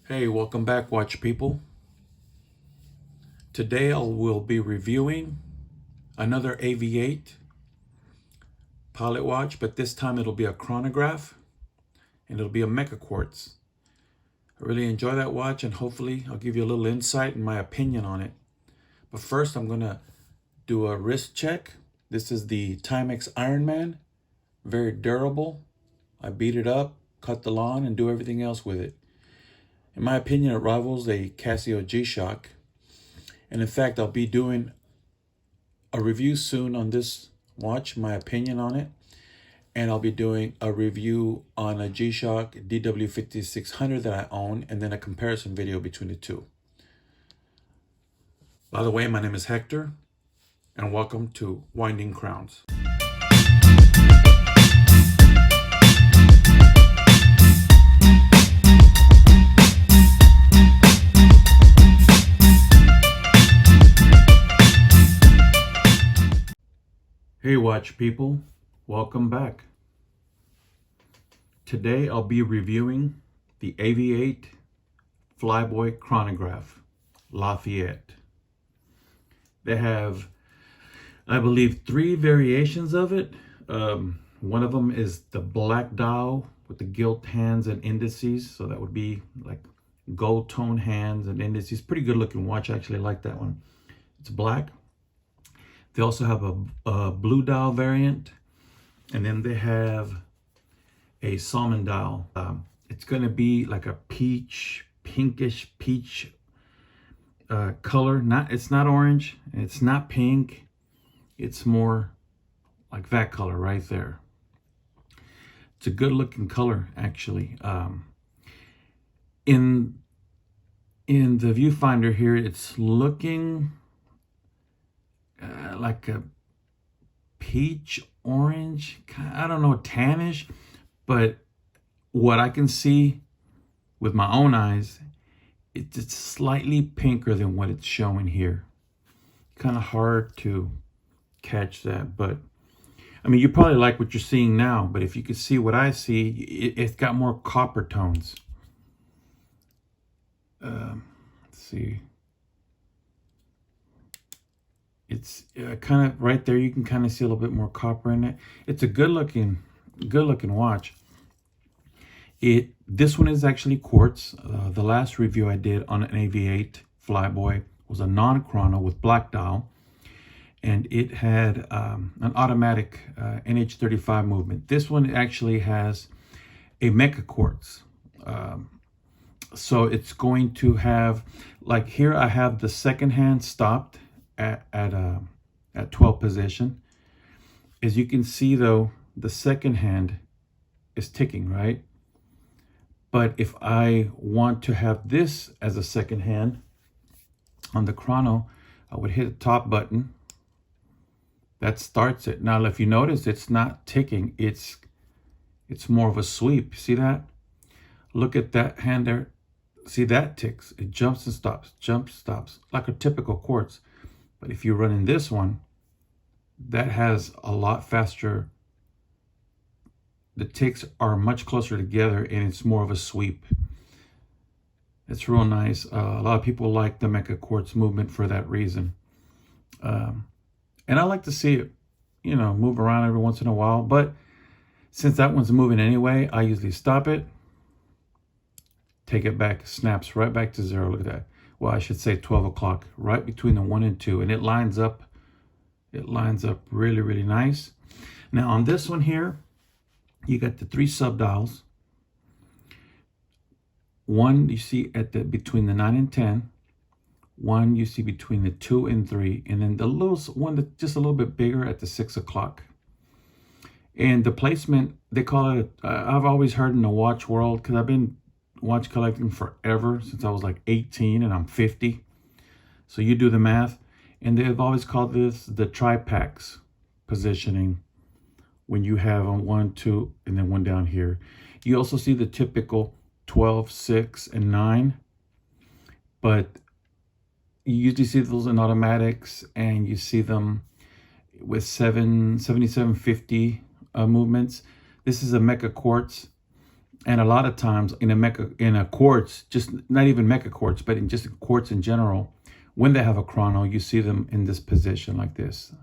Hey, welcome back, watch people. Today I will be reviewing another Avi-8 pilot watch, but this time it'll be a chronograph and it'll be a mecha quartz. I really enjoy that watch and hopefully I'll give you a little insight and my opinion on it. But first I'm gonna do a wrist check. This is the Timex Ironman, very durable. I beat it up, cut the lawn, and do everything else with it. In my opinion, it rivals a Casio G-Shock. And in fact, I'll be doing a review soon on this watch, my opinion on it. And I'll be doing a review on a G-Shock DW5600 that I own, and then a comparison video between the two. By the way, my name is Hector, and welcome to Winding Crowns. Hey watch people, welcome back. Today I'll be reviewing the Avi-8 Flyboy Chronograph, Lafayette. They have, I believe, 3 variations of it. One of them is the black dial with the gilt hands and indices. So that would be like gold tone hands and indices. Pretty good looking watch, actually. I like that one. It's black. They also have a blue dial variant, and then they have a salmon dial. It's going to be like a pinkish peach color. It's not orange, and it's not pink. It's more like that color right there. It's a good looking color, actually. In the viewfinder here, it's looking like a peach orange, I don't know, tannish, but what I can see with my own eyes, it's slightly pinker than what it's showing here. Kind of hard to catch that, but I mean, you probably like what you're seeing now, but if you could see what I see, it's got more copper tones. Let's see. It's kind of right there. You can kind of see a little bit more copper in it. It's a good looking watch. This one is actually quartz. The last review I did on an Avi-8 Flyboy was a non-chrono with black dial, and it had an automatic NH35 movement. This one actually has a mecha quartz. So it's going to have, like here I have the second hand stopped at 12 position. As you can see though, the second hand is ticking, right? But if I want to have this as a second hand on the chrono, I would hit the top button. That starts it. Now if you notice, it's not ticking, it's more of a sweep. See that? Look at that hand there. See, that ticks. It jumps and stops, jumps, stops, like a typical quartz. But if you run in this one, that has a lot faster. The ticks are much closer together and it's more of a sweep. It's real nice. A lot of people like the mecha quartz movement for that reason. And I like to see it, you know, move around every once in a while. But since that one's moving anyway, I usually stop it, take it back, snaps right back to 0. Look at that. Well, I should say 12 o'clock, right between the 1 and 2, and it lines up really, really nice. Now on this one here, you got the 3 sub dials. One you see at between the 9 and 10. One you see between the 2 and 3, and then the little one that's just a little bit bigger at the 6 o'clock. And the placement, they call it, I've always heard in the watch world, because I've been watch collecting forever, since I was like 18 and I'm 50. So you do the math, and they've always called this the Tripax Positioning, when you have on 1, 2, and then 1 down here. You also see the typical 12, 6, and 9, but you usually see those in automatics, and you see them with 7750 movements. This is a mecha quartz. And a lot of times in a quartz, just not even mecha quartz, but in just quartz in general, when they have a chrono, you see them in this position like this,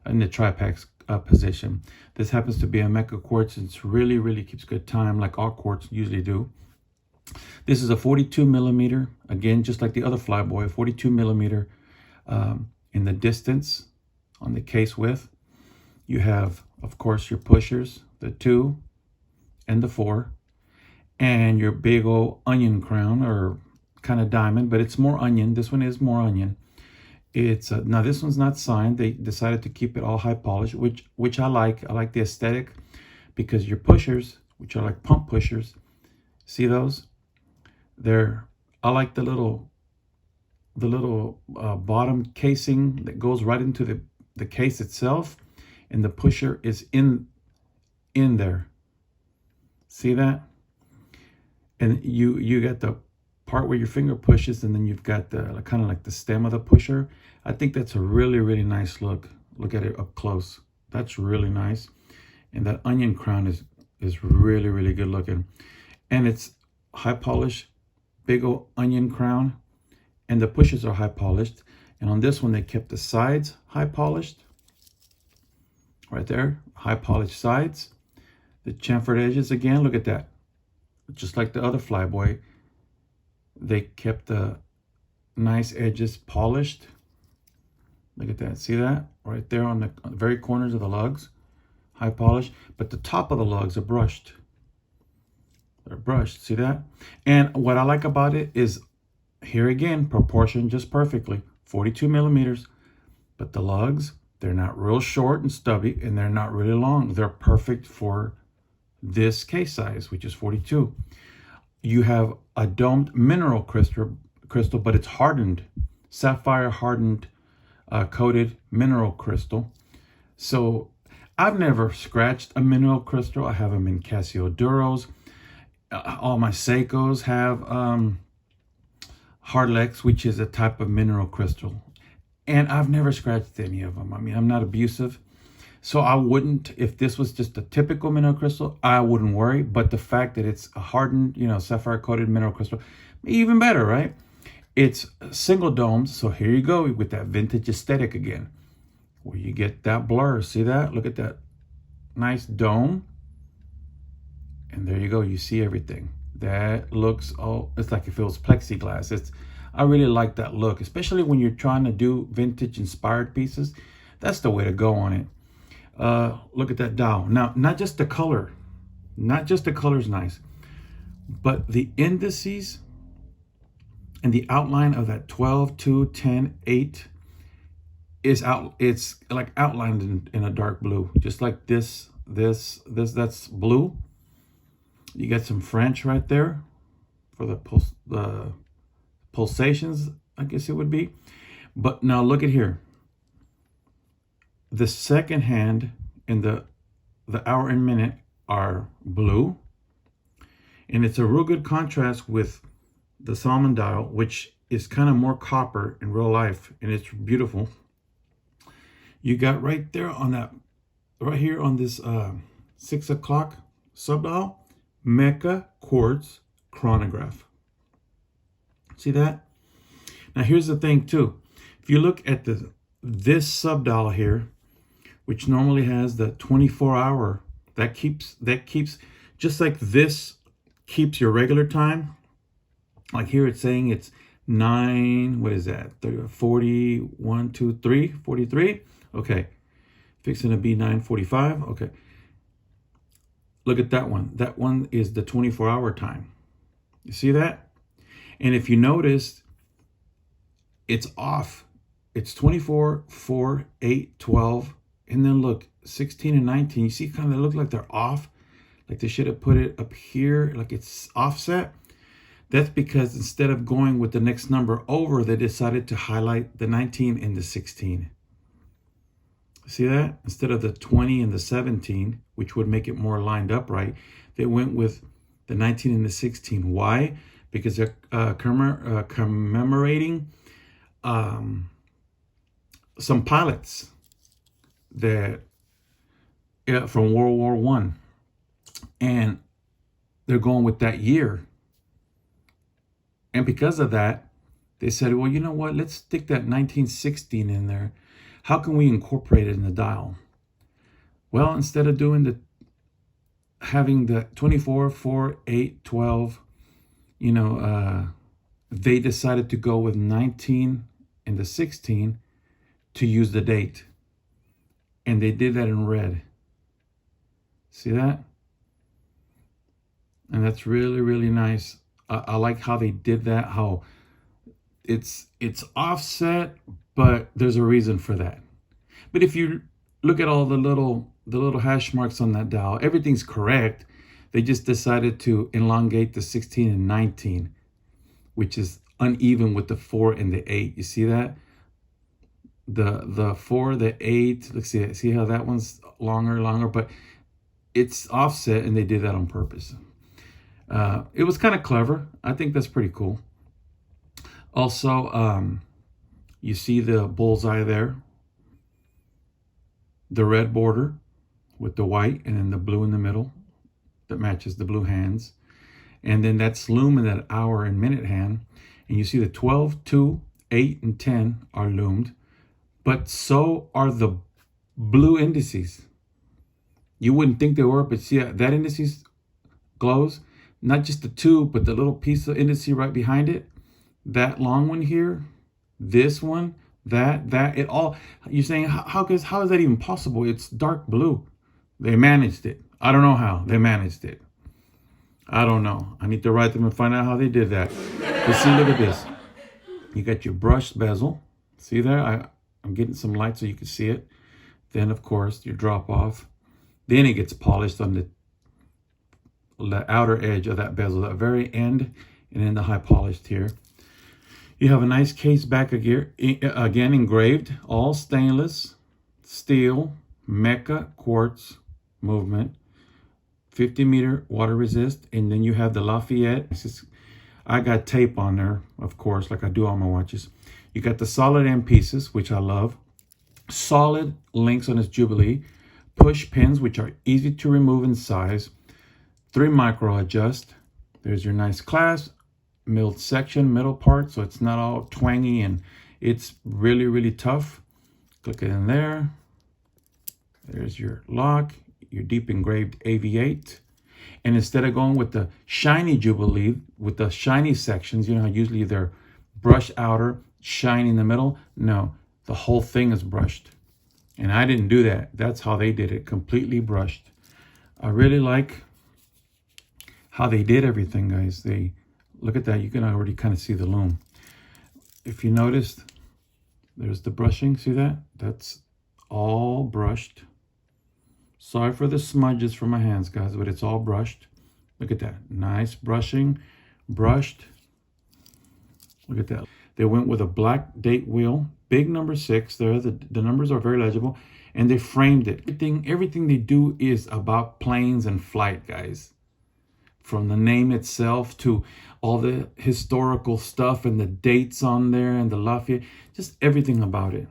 in the Tripax position. This happens to be a mecha quartz. It's really, really keeps good time, like all quartz usually do. This is a 42 millimeter, again, just like the other Flyboy, 42 millimeter in the distance on the case width. You have, of course, your pushers, the 2 and the 4, and your big old onion crown, or kind of diamond, but it's more onion. This one is more onion. It's now this one's not signed. They decided to keep it all high polish, which I like. I like the aesthetic, because your pushers, which are like pump pushers, see those? I like the little bottom casing that goes right into the case itself, and the pusher is in there. See that? And you get the part where your finger pushes, and then you've got the kind of like the stem of the pusher. I think that's a really, really nice look. Look at it up close. That's really nice. And that onion crown is really, really good looking. And it's high polish, big old onion crown, and the pushers are high polished. And on this one, they kept the sides high polished. Right there, high polished sides. The chamfered edges again, look at that. Just like the other Flyboy, they kept the nice edges polished. Look at that, see that? Right there on the very corners of the lugs, high polish. But the top of the lugs are brushed. They're brushed, see that? And what I like about it is, here again, proportioned just perfectly, 42 millimeters. But the lugs, they're not real short and stubby, and they're not really long. They're perfect for this case size, which is 42. You have a domed mineral crystal, but it's hardened, sapphire hardened, coated mineral crystal. So I've never scratched a mineral crystal. I have them in Casioduros. All my Seikos have Hardlex, which is a type of mineral crystal. And I've never scratched any of them. I mean, I'm not abusive. So I wouldn't, if this was just a typical mineral crystal, I wouldn't worry. But the fact that it's a hardened, sapphire coated mineral crystal, even better, right? It's single domes. So here you go with that vintage aesthetic again, where you get that blur. See that? Look at that nice dome. And there you go. You see everything. That looks, it's like if it was plexiglass. I really like that look, especially when you're trying to do vintage inspired pieces. That's the way to go on it. Look at that dial. Now, not just the color. Not just the color's nice, but the indices and the outline of that 12, 2, 10, 8 is out. It's like outlined in a dark blue, just like this, that's blue. You got some French right there for the pulsations, I guess it would be. But now look at here. The second hand and the hour and minute are blue. And it's a real good contrast with the Salmon dial, which is kind of more copper in real life. And it's beautiful. You got right there on that, right here on this 6 o'clock subdial, Mecha Quartz Chronograph. See that? Now here's the thing too. If you look at this subdial here, which normally has the 24-hour, that keeps just like this keeps your regular time. Like here it's saying it's 9, what is that? 41, 2, 3, 43. Okay. Fixing to be 9:45. Okay. Look at that one. That one is the 24-hour time. You see that? And if you notice, it's off. It's 24, 4, 8, 12. And then look, 16 and 19. You see kind of they look like they're off. Like they should have put it up here, like it's offset. That's because instead of going with the next number over, they decided to highlight the 19 and the 16. See that? Instead of the 20 and the 17, which would make it more lined up right, they went with the 19 and the 16. Why? Because they're commemorating some pilots that from World War I. And they're going with that year. And because of that, they said, well, you know what? Let's stick that 1916 in there. How can we incorporate it in the dial? Well, instead of doing having the 24, 4, 8, 12, they decided to go with 19 and the 16 to use the date. And they did that in red. See that? And that's really, really nice. I like how they did that, how it's offset, but there's a reason for that. But if you look at all the little hash marks on that dial, everything's correct. They just decided to elongate the 16 and 19, which is uneven with the 4 and the 8. You see that? The 4, the 8, let's see how that one's longer, but it's offset, and they did that on purpose. It was kind of clever. I think that's pretty cool. Also, you see the bullseye there, the red border with the white, and then the blue in the middle that matches the blue hands. And then that's loom in that hour and minute hand. And you see the 12, 2, 8, and 10 are loomed, but so are the blue indices. You wouldn't think they were, but see that indices glows. Not just the 2, but the little piece of indice right behind it. That long one here, this one, that, it all. You're saying, how is that even possible? It's dark blue. They managed it. I don't know how they managed it. I don't know. I need to write them and find out how they did that. But see, look at this. You got your brushed bezel. See there? I'm getting some light so you can see it. Then, of course, your drop off. Then it gets polished on the outer edge of that bezel, that very end, and then the high polished here. You have a nice case back again engraved, all stainless, steel, Mecca quartz movement, 50-meter water resist, and then you have the Lafayette. I got tape on there, of course, like I do on my watches. You got the solid end pieces, which I love. Solid links on its Jubilee. Push pins, which are easy to remove in size. 3 micro adjust. There's your nice clasp, milled section, middle part, so it's not all twangy, and it's really, really tough. Click it in there. There's your lock, your deep engraved Avi-8. And instead of going with the shiny Jubilee, with the shiny sections, usually they're brush outer, shiny in the middle. No, the whole thing is brushed. And I didn't do that. That's how they did it, completely brushed. I really like how they did everything, guys. They look at that. You can already kind of see the loom. If you noticed, there's the brushing. See that? That's all brushed. Sorry for the smudges from my hands, guys, but it's all brushed. Look at that. Nice brushing, brushed. Look at that. They went with a black date wheel, big number 6 there. The numbers are very legible, and they framed it. Everything they do is about planes and flight, guys. From the name itself to all the historical stuff and the dates on there and the Lafayette, just everything about it.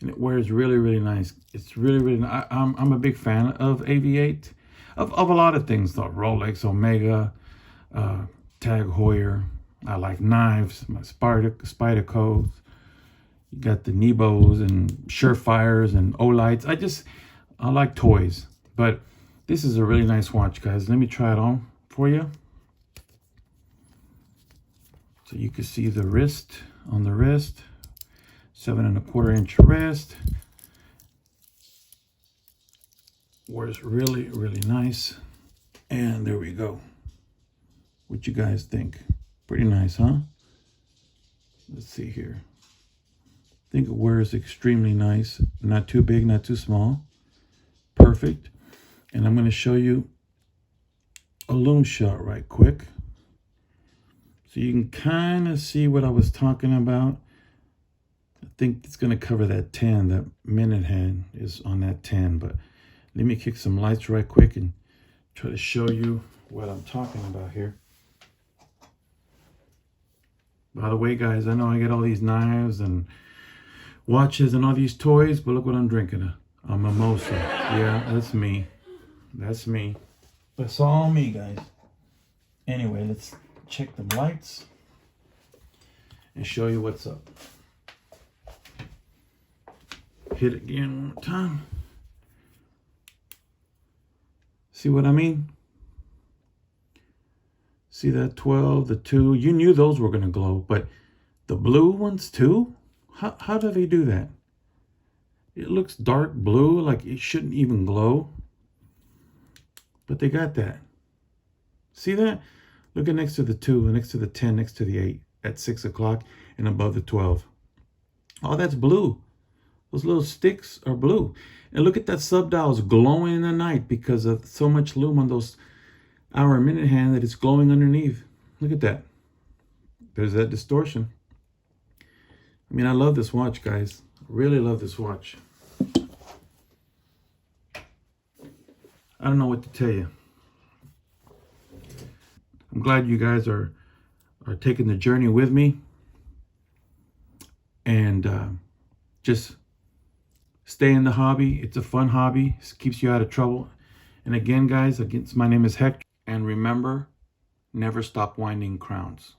And it wears really, really nice. It's really, really nice. I'm a big fan of Avi-8, of a lot of things, though. Rolex, Omega, Tag Heuer. I like knives, my Spydercos. You got the Nebos and Surefires and Olites. I like toys. But this is a really nice watch, guys. Let me try it on for you. So you can see the wrist on the wrist. 7 1/4 inch wrist. Wears really, really nice. And there we go. What you guys think? Pretty nice, huh? Let's see here. I think it wears extremely nice. Not too big, not too small. Perfect. And I'm going to show you a loom shot right quick, so you can kind of see what I was talking about. I think it's going to cover that 10. That minute hand is on that 10. But let me kick some lights right quick and try to show you what I'm talking about here. By the way, guys, I know I get all these knives and watches and all these toys, but look what I'm drinking. A mimosa. Yeah, that's me. That's me. That's all me, guys. Anyway, let's check the lights and show you what's up. Hit it again one more time. See what I mean? See that 12, the 2? You knew those were going to glow, but the blue ones too? How do they do that? It looks dark blue, like it shouldn't even glow. But they got that. See that? Look at next to the 2, next to the 10, next to the 8, at 6 o'clock, and above the 12. Oh, that's blue. Those little sticks are blue. And look at that subdials glowing in the night because of so much lume on those hour and minute hand that it's glowing underneath. Look at that. There's that distortion. I mean, I love this watch, guys. Really love this watch. I don't know what to tell you. I'm glad you guys are taking the journey with me. And just stay in the hobby. It's a fun hobby. It keeps you out of trouble. And again, guys, my name is Hector. And remember, never stop winding crowns.